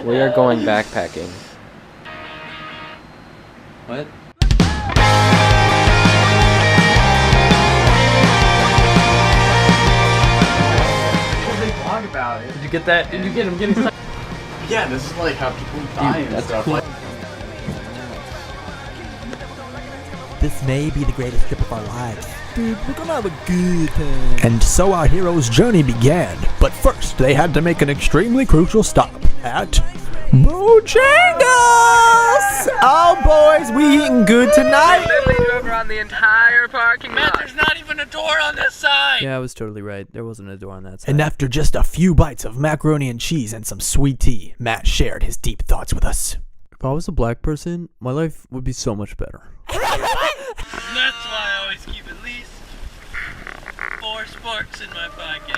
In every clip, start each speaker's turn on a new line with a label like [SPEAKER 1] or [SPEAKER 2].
[SPEAKER 1] We are going backpacking.
[SPEAKER 2] What?
[SPEAKER 3] They blog about it.
[SPEAKER 2] Did you get that? Did you get him getting stuck?
[SPEAKER 3] Yeah, this is like how people die and
[SPEAKER 2] that's
[SPEAKER 3] stuff.
[SPEAKER 2] cool.
[SPEAKER 3] Like,
[SPEAKER 4] This may be the greatest trip of our lives. Dude, we're gonna have a good time. And so our hero's journey began. But first, they had to make an extremely crucial stop at Bojangles! Oh, boys, we eating good tonight?
[SPEAKER 1] Literally drove around the entire parking lot.
[SPEAKER 2] There's not even a door on this side!
[SPEAKER 5] Yeah, I was totally right. There wasn't a door on that side.
[SPEAKER 4] And after just a few bites of macaroni and cheese and some sweet tea, Matt shared his deep thoughts with us.
[SPEAKER 5] If I was a black person, my life would be so much better.
[SPEAKER 2] That's why I always keep at least 4 sparks in my pocket.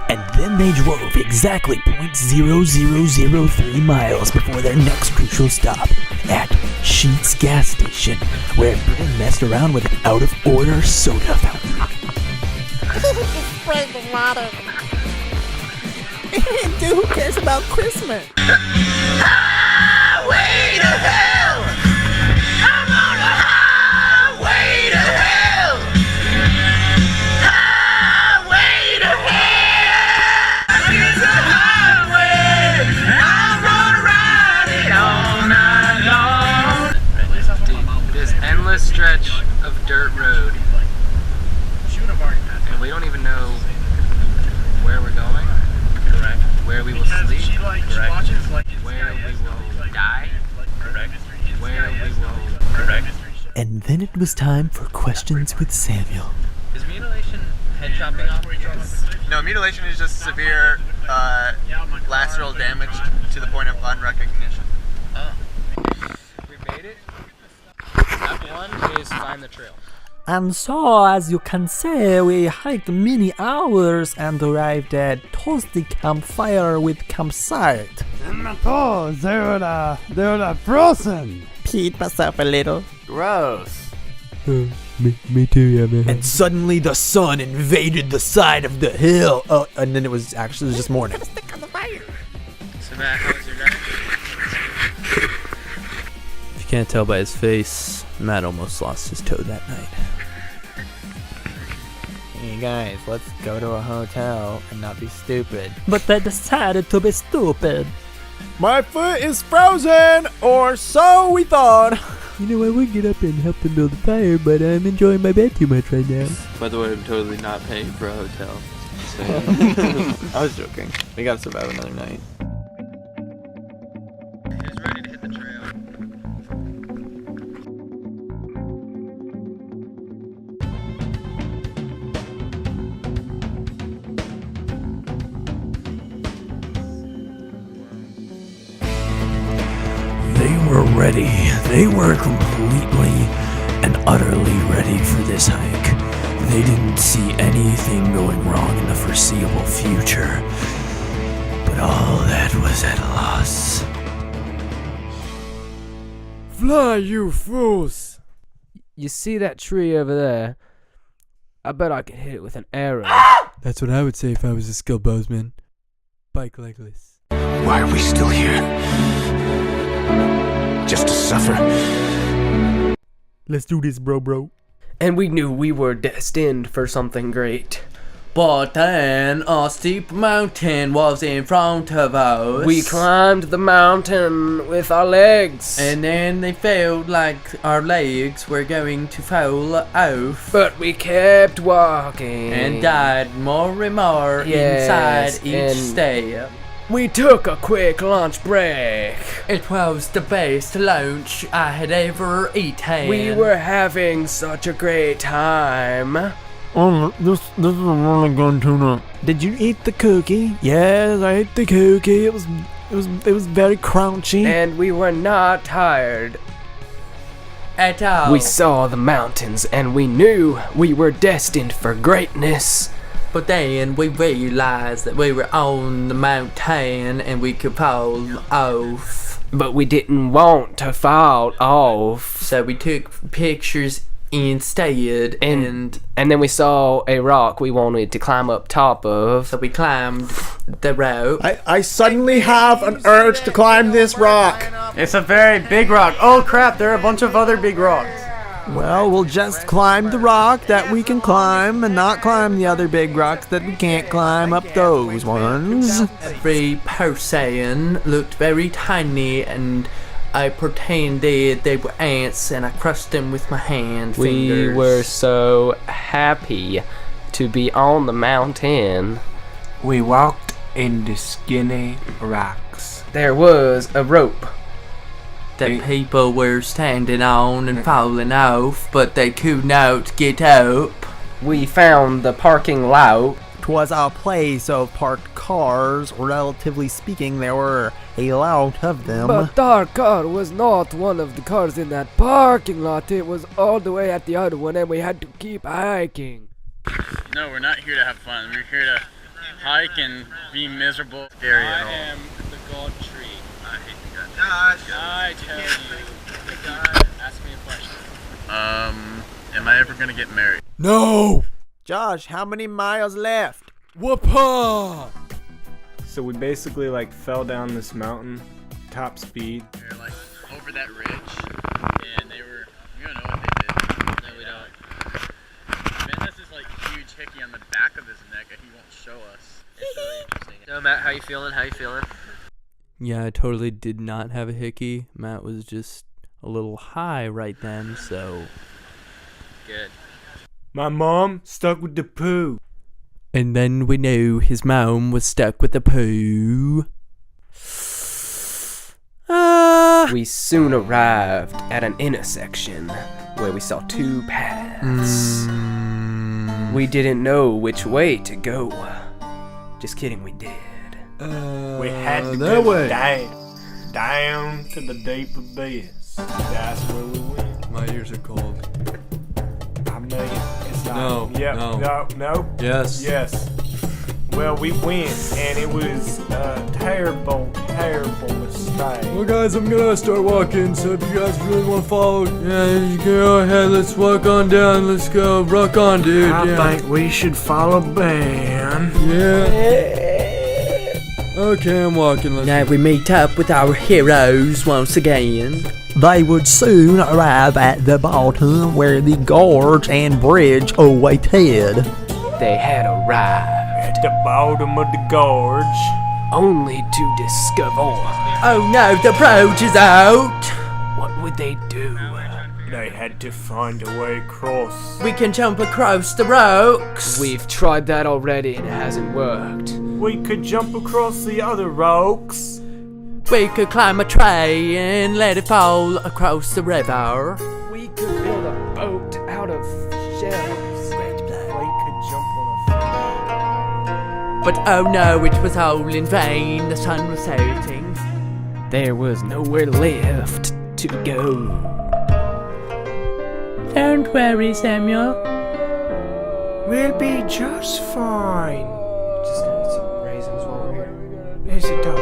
[SPEAKER 4] And then they drove exactly .0003 miles before their next crucial stop at Sheetz gas station, where Britain messed around with an out-of-order soda fountain. Dude, who cares about Christmas?
[SPEAKER 2] Highway to hell! I'm on a highway to hell! Highway to hell! It's a highway! I'm gonna ride it all night long!
[SPEAKER 1] Dude, this endless stretch of dirt road. And we don't even know where we're going.
[SPEAKER 3] correct.
[SPEAKER 1] Where we will
[SPEAKER 3] Because
[SPEAKER 1] sleep.
[SPEAKER 3] she
[SPEAKER 1] Correct.
[SPEAKER 3] watches like
[SPEAKER 1] Where we will die.
[SPEAKER 3] Correct.
[SPEAKER 1] Where we will.
[SPEAKER 3] Correct.
[SPEAKER 4] And then it was time for questions with Samuel.
[SPEAKER 1] Is mutilation head chopping off?
[SPEAKER 6] No, mutilation is just severe lateral damage to the point of unrecognition.
[SPEAKER 1] Oh. We made it. Step 1 is find the trail.
[SPEAKER 4] And so, as you can see, we hiked many hours and arrived at toasty campfire with campsite.
[SPEAKER 7] Oh, they were frozen.
[SPEAKER 4] Peed myself a little.
[SPEAKER 3] Gross.
[SPEAKER 5] Me too, yeah, man.
[SPEAKER 4] And suddenly the sun invaded the side of the hill. Oh, and then it was just morning.
[SPEAKER 1] So Matt, how was your night?
[SPEAKER 5] If you can't tell by his face, Matt almost lost his toe that night.
[SPEAKER 1] Hey guys, let's go to a hotel and not be stupid.
[SPEAKER 4] But they decided to be stupid.
[SPEAKER 7] My foot is frozen, or so we thought.
[SPEAKER 5] You know, I would get up and help them build a fire, but I'm enjoying my bed too much right now.
[SPEAKER 2] By the way, I'm totally not paying for a hotel. So, I was joking. We gotta survive another night.
[SPEAKER 1] Who's ready to hit the trail?
[SPEAKER 4] They were ready. They were completely and utterly ready for this hike. They didn't see anything going wrong in the foreseeable future. But all that was at a loss.
[SPEAKER 5] Fly, you fools! You see that tree over there? I bet I could hit it with an arrow. That's what I would say if I was a skilled bowsman. Bike legless.
[SPEAKER 8] Why are we still here? Just to suffer?
[SPEAKER 5] Let's do this, bro.
[SPEAKER 2] And we knew we were destined for something great. But then a steep mountain was in front of us.
[SPEAKER 1] We climbed the mountain with our legs.
[SPEAKER 2] And then they felt like our legs were going to fall off.
[SPEAKER 1] But we kept walking.
[SPEAKER 2] And died more and more
[SPEAKER 1] Yes,
[SPEAKER 2] inside each
[SPEAKER 1] and
[SPEAKER 2] step.
[SPEAKER 1] we took a quick lunch break.
[SPEAKER 2] It was the best lunch I had ever eaten.
[SPEAKER 1] We were having such a great time.
[SPEAKER 7] Oh, this is a really good tuna.
[SPEAKER 4] Did you eat the cookie? Yes, I ate the cookie. It was very crunchy.
[SPEAKER 1] And we were not tired.
[SPEAKER 2] at all.
[SPEAKER 1] We saw the mountains and we knew we were destined for greatness.
[SPEAKER 2] But then we realized that we were on the mountain and we could fall off.
[SPEAKER 1] But we didn't want to fall off.
[SPEAKER 2] So we took pictures instead, and
[SPEAKER 5] then we saw a rock we wanted to climb up top of.
[SPEAKER 2] so we climbed the rope.
[SPEAKER 7] I suddenly have an urge to climb this rock.
[SPEAKER 9] It's a very big rock. Oh crap, there are a bunch of other big rocks.
[SPEAKER 7] Well, we'll just climb the rock that we can climb and not climb the other big rocks that we can't climb up those ones.
[SPEAKER 2] Every person looked very tiny, and I pretended they were ants, and I crushed them with my fingers.
[SPEAKER 5] We were so happy to be on the mountain.
[SPEAKER 9] We walked in the skinny rocks.
[SPEAKER 5] There was a rope.
[SPEAKER 2] that people were standing on and falling off, but they could not get up.
[SPEAKER 5] We found the parking lot.
[SPEAKER 7] 'Twas a place of parked cars. Relatively speaking, there were a lot of them.
[SPEAKER 10] But our car was not one of the cars in that parking lot. It was all the way at the other one, and we had to keep hiking.
[SPEAKER 3] No, we're not here to have fun. We're here to hike and be miserable. Scary at all.
[SPEAKER 1] I am the god tree.
[SPEAKER 6] I hate you guys.
[SPEAKER 1] I tell you. Ask me a question.
[SPEAKER 3] Am I ever gonna get married?
[SPEAKER 7] No! Josh, how many miles left?
[SPEAKER 9] Whoopah! So we basically like fell down this mountain, top speed.
[SPEAKER 3] They're like over that ridge, and we don't know what they did. No, we don't. Ben has this like huge hickey on the back of his neck that he won't show us. It's really interesting.
[SPEAKER 1] No, Matt, how you feeling? How you feeling?
[SPEAKER 2] Yeah, I totally did not have a hickey. Matt was just a little high right then, so...
[SPEAKER 1] Good.
[SPEAKER 9] My mom stuck with the poo.
[SPEAKER 2] And then we knew his mom was stuck with the poo.
[SPEAKER 5] We soon arrived at an intersection where we saw two paths. We didn't know which way to go. Just kidding, we did.
[SPEAKER 9] We had to
[SPEAKER 7] that
[SPEAKER 9] go
[SPEAKER 7] way.
[SPEAKER 9] down to the deep abyss. That's where we went.
[SPEAKER 2] My ears are cold.
[SPEAKER 9] I mean, it's like,
[SPEAKER 2] No,
[SPEAKER 9] yep, no,
[SPEAKER 2] Yes.
[SPEAKER 9] yes. Well, we went, and it was a terrible, terrible mistake.
[SPEAKER 2] Well, guys, I'm gonna start walking, so if you guys really want to follow, yeah, you go ahead, let's walk on down, let's go, rock on, dude,
[SPEAKER 9] I think we should follow Ben.
[SPEAKER 2] Yeah. Okay, I'm walking, let's Now we meet up with our heroes once again.
[SPEAKER 7] They would soon arrive at the bottom where the gorge and bridge awaited.
[SPEAKER 5] They had arrived
[SPEAKER 9] At the bottom of the gorge.
[SPEAKER 5] only to discover
[SPEAKER 2] Oh no, the brodge is out!
[SPEAKER 5] what would they do.
[SPEAKER 9] They had to find a way across.
[SPEAKER 2] We can jump across the rocks!
[SPEAKER 5] We've tried that already and it hasn't worked.
[SPEAKER 9] We could jump across the other rocks.
[SPEAKER 2] We could climb a tree and let it fall across the river.
[SPEAKER 5] We could build a boat out of shells.
[SPEAKER 9] We could jump on a
[SPEAKER 2] But oh no, it was all in vain, the sun was setting.
[SPEAKER 5] There was nowhere left to go.
[SPEAKER 2] Don't worry, Samuel.
[SPEAKER 9] We'll be just fine.
[SPEAKER 5] Just gonna eat some raisins while we're here.
[SPEAKER 9] There's a dog.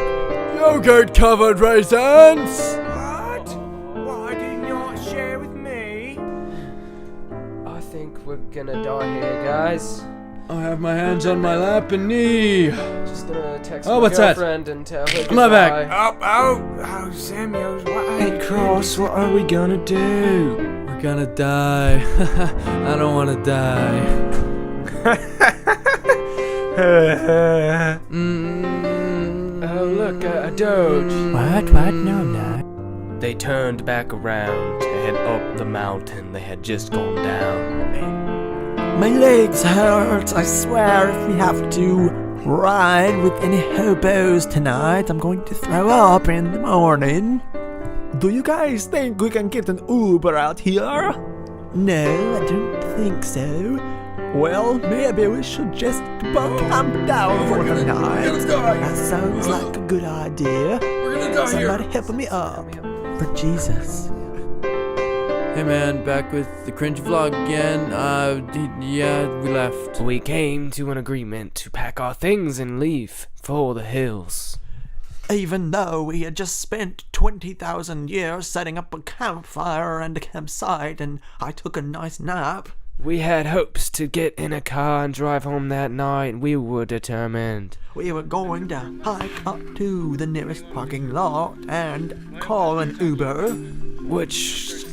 [SPEAKER 2] Yogurt covered raisins!
[SPEAKER 9] What? Why did you not share with me?
[SPEAKER 5] I think we're gonna die here, guys.
[SPEAKER 2] I have my hands on my lap and knee.
[SPEAKER 5] Just gonna text
[SPEAKER 2] Oh,
[SPEAKER 5] my
[SPEAKER 2] what's that?
[SPEAKER 5] girlfriend and tell her
[SPEAKER 2] My back.
[SPEAKER 5] goodbye.
[SPEAKER 9] Oh, Samuel, hey, Cross, what are we gonna do?
[SPEAKER 2] We're gonna die. I don't wanna die.
[SPEAKER 5] Oh, look, a doge.
[SPEAKER 2] What? No, I'm not.
[SPEAKER 5] They turned back around to head up the mountain they had just gone down.
[SPEAKER 7] My legs hurt. I swear if we have to ride with any hobos tonight, I'm going to throw up in the morning. Do you guys think we can get an Uber out here? No, I don't think so. Well, maybe we should just both camp down for the night. That sounds like a good idea. Somebody help me up. For Jesus.
[SPEAKER 2] Hey man, back with the cringe vlog again. Yeah, we left.
[SPEAKER 5] We came to an agreement to pack our things and leave for the hills.
[SPEAKER 7] Even though we had just spent 20,000 years setting up a campfire and a campsite, and I took a nice nap.
[SPEAKER 10] We had hopes to get in a car and drive home that night. We were determined.
[SPEAKER 7] We were going to hike up to the nearest parking lot and call an Uber.
[SPEAKER 10] Which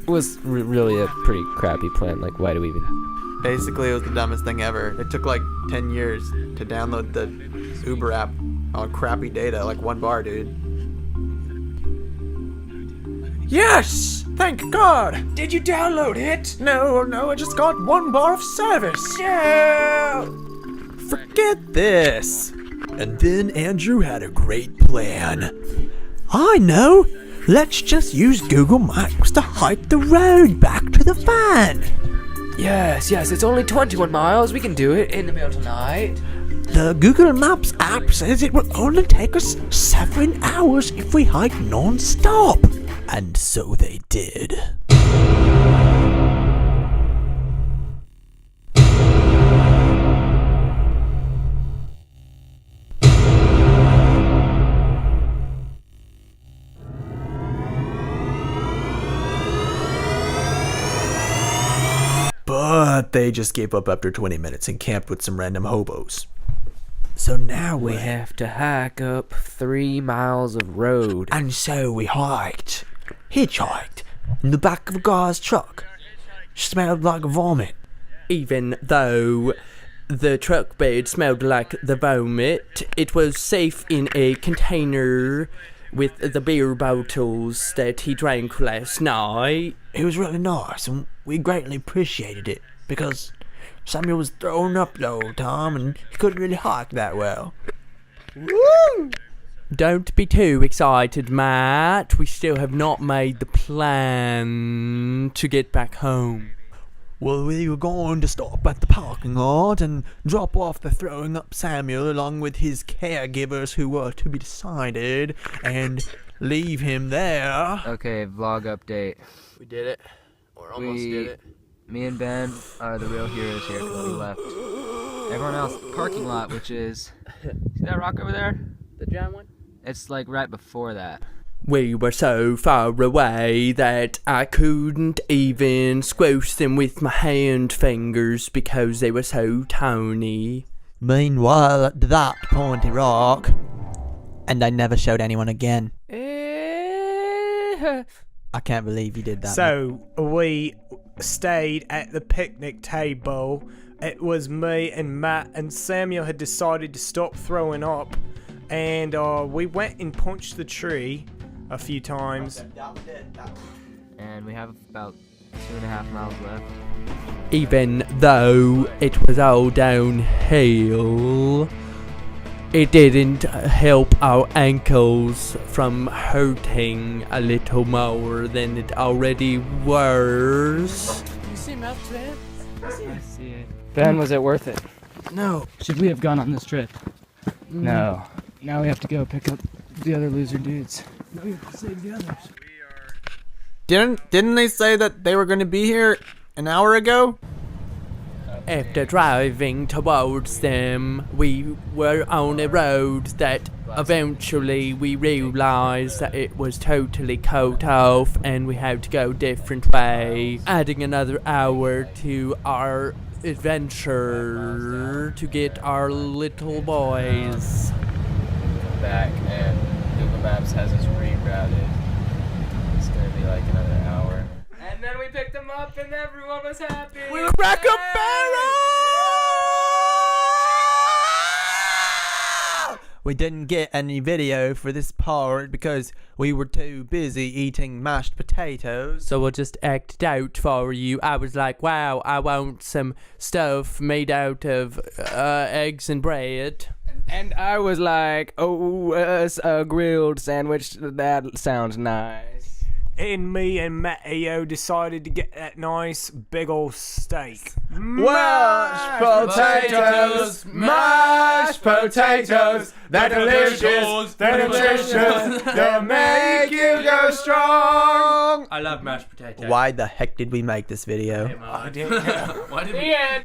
[SPEAKER 10] was really a pretty crappy plan. Like, why do we even...
[SPEAKER 6] Basically, it was the dumbest thing ever. It took like 10 years to download the Uber app on crappy data, like 1 bar, dude.
[SPEAKER 7] Yes! Thank God!
[SPEAKER 10] Did you download it?
[SPEAKER 7] No, I just got 1 bar of service. Yeah! Forget this. And then Andrew had a great plan. I know! Let's just use Google Maps to hike the road back to the van.
[SPEAKER 10] Yes, it's only 21 miles. We can do it in the middle of the night.
[SPEAKER 7] The Google Maps app says it will only take us 7 hours if we hike non-stop. And so they did. But they just gave up after 20 minutes and camped with some random hobos. So now
[SPEAKER 10] We have to hike up 3 miles of road.
[SPEAKER 7] And so we hitchhiked, in the back of a guy's truck. Smelled like vomit.
[SPEAKER 2] Even though the truck bed smelled like the vomit, it was safe in a container with the beer bottles that he drank last night.
[SPEAKER 7] It was really nice, and we greatly appreciated it, because Samuel was throwing up the whole time, and he couldn't really hike that well.
[SPEAKER 2] Woo! Don't be too excited, Matt. We still have not made the plan to get back home.
[SPEAKER 7] Well, we were going to stop at the parking lot and drop off the throwing up Samuel along with his caregivers who were to be decided, and leave him there.
[SPEAKER 11] Okay, vlog update.
[SPEAKER 2] We did it. Or almost did it.
[SPEAKER 11] Me and Ben are the real heroes here because we left everyone else parking lot, which is... See that rock over there?
[SPEAKER 2] The giant one?
[SPEAKER 11] It's like right before that.
[SPEAKER 2] We were so far away that I couldn't even squash them with my hand fingers because they were so tiny.
[SPEAKER 7] Meanwhile, at that pointy rock, and I never showed anyone again. I can't believe you did that.
[SPEAKER 9] So we stayed at the picnic table. It was me and Matt, and Samuel had decided to stop throwing up, and we went and punched the tree a few times.
[SPEAKER 11] And we have about 2.5 miles left.
[SPEAKER 2] Even though it was all downhill, it didn't help our ankles from hurting a little more than it already was.
[SPEAKER 10] You see Matt today?
[SPEAKER 11] I see it.
[SPEAKER 10] Ben, was it worth it?
[SPEAKER 7] No.
[SPEAKER 12] Should we have gone on this trip? No. Now we have to go pick up the other loser dudes. No, we have to save the others.
[SPEAKER 6] Didn't they say that they were going to be here an hour ago?
[SPEAKER 2] After driving towards them, we were on a road that eventually we realized that it was totally cut off and we had to go a different way, adding another hour to our adventure to get our little boys.
[SPEAKER 11] Back, and Google Maps has us rerouted. It's gonna be like another hour.
[SPEAKER 10] And then we picked them up and everyone was happy.
[SPEAKER 7] We're back up barrel! We didn't get any video for this part because we were too busy eating mashed potatoes.
[SPEAKER 2] So we'll just act it out for you. I was like, wow, I want some stuff made out of eggs and bread.
[SPEAKER 10] And I was like, oh, a grilled sandwich. That sounds nice.
[SPEAKER 9] And me and Matteo decided to get that nice big old steak.
[SPEAKER 2] Mashed potatoes, mashed potatoes, they're delicious, they'll make you go strong. I love mashed potatoes.
[SPEAKER 7] Why the heck did we make this video?
[SPEAKER 2] Why did we?